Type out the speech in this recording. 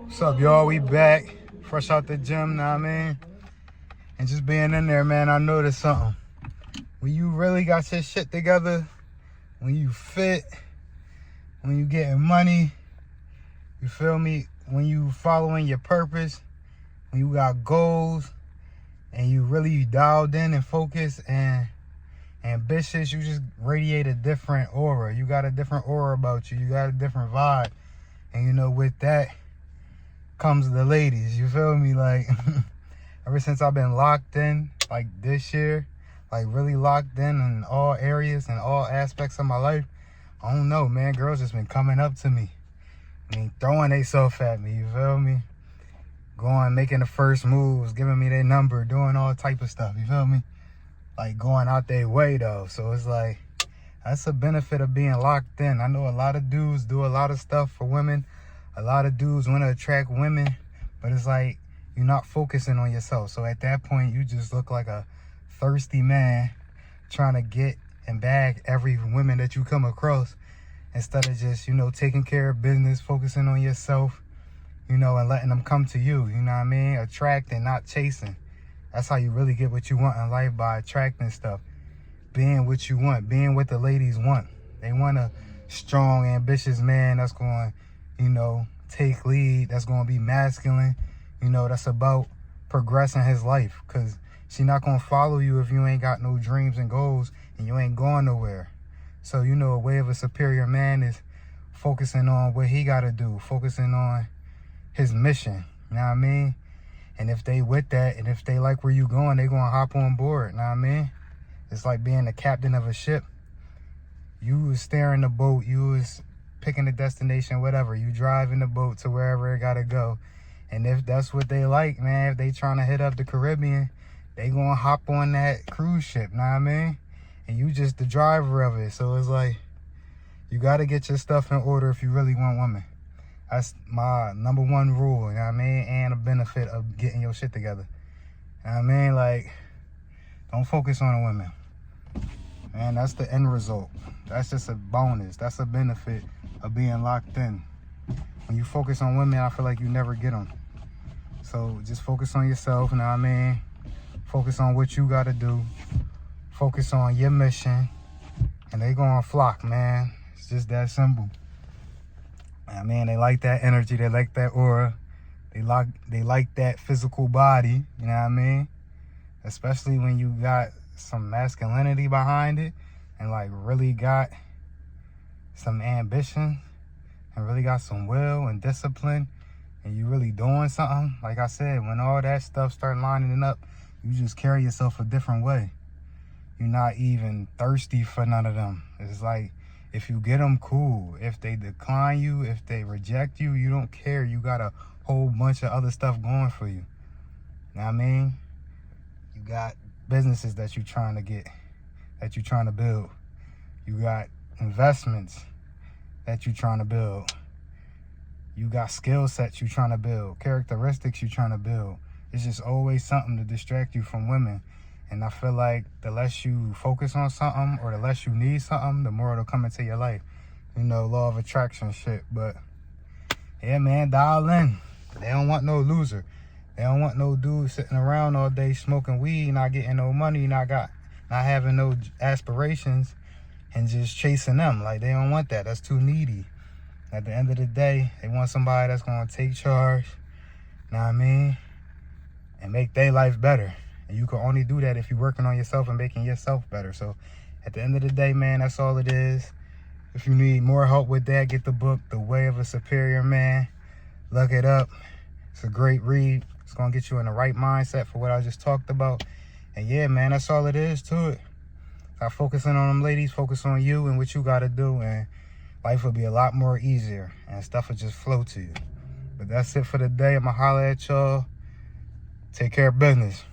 What's up, y'all? We back. Fresh out the gym, know what I mean? And just being in there, man, I noticed something. When you really got your shit together, when you fit, when you getting money, you feel me? When you following your purpose, when you got goals, and you really dialed in and focused and ambitious, you just radiate a different aura. You got a different aura about you. You got a different vibe. And you know, with that comes the ladies, you feel me? Like, ever since I've been locked in, like this year, like really locked in all areas and all aspects of my life, I don't know, man, girls just been coming up to me. I mean, throwing themselves at me, you feel me? Going, making the first moves, giving me their number, doing all type of stuff, you feel me? Like going out their way though. So it's like, that's a benefit of being locked in. I know a lot of dudes do a lot of stuff for women. A lot of dudes want to attract women, but it's like you're not focusing on yourself. So at that point, you just look like a thirsty man trying to get and bag every woman that you come across instead of just, you know, taking care of business, focusing on yourself, you know, and letting them come to you. You know what I mean? Attracting, not chasing. That's how you really get what you want in life, by attracting stuff. Being what you want, being what the ladies want. They want a strong, ambitious man that's going, you know, take lead, that's going to be masculine, you know, that's about progressing his life. Because she not going to follow you if you ain't got no dreams and goals and you ain't going nowhere. So, you know, a way of a superior man is focusing on what he got to do, focusing on his mission, you know what I mean? And if they with that, and if they like where you going, they going to hop on board, you know what I mean? It's like being the captain of a ship. You was steering the boat, you was picking the destination, whatever. You driving the boat to wherever it gotta go. And if that's what they like, man, if they trying to hit up the Caribbean, they gonna hop on that cruise ship, know what I mean? And you just the driver of it. So it's like, you gotta get your stuff in order if you really want women. That's my number one rule, you know what I mean? And a benefit of getting your shit together. You know what I mean? Like, don't focus on the women. Man, that's the end result. That's just a bonus. That's a benefit of being locked in. When you focus on women, I feel like you never get them. So just focus on yourself, you know what I mean? Focus on what you got to do. Focus on your mission. And they gonna flock, man. It's just that simple. I mean, they like that energy. They like that aura. They like that physical body, you know what I mean? Especially when you got some masculinity behind it and like really got some ambition and really got some will and discipline and you really doing something. Like I said, when all that stuff start lining up, you just carry yourself a different way. You're not even thirsty for none of them. It's like, if you get them, cool. If they decline you, if they reject you, you don't care. You got a whole bunch of other stuff going for you. You know what I mean? You got businesses that you're trying to get, that you're trying to build. You got investments that you're trying to build. You got skill sets you're trying to build, characteristics you're trying to build. It's just always something to distract you from women. And I feel like the less you focus on something or the less you need something, the more it'll come into your life. You know, law of attraction shit. But yeah, man, dial in. They don't want no loser. They don't want no dude sitting around all day smoking weed, not getting no money, not having no aspirations, and just chasing them. Like, they don't want that. That's too needy. At the end of the day, they want somebody that's going to take charge, know what I mean, and make their life better. And you can only do that if you're working on yourself and making yourself better. So at the end of the day, man, that's all it is. If you need more help with that, get the book, The Way of a Superior Man. Look it up. It's a great read. It's going to get you in the right mindset for what I just talked about. And yeah, man, that's all it is to it. Stop focusing on them ladies. Focus on you and what you got to do. And life will be a lot more easier. And stuff will just flow to you. But that's it for the day. I'm going to holler at y'all. Take care of business.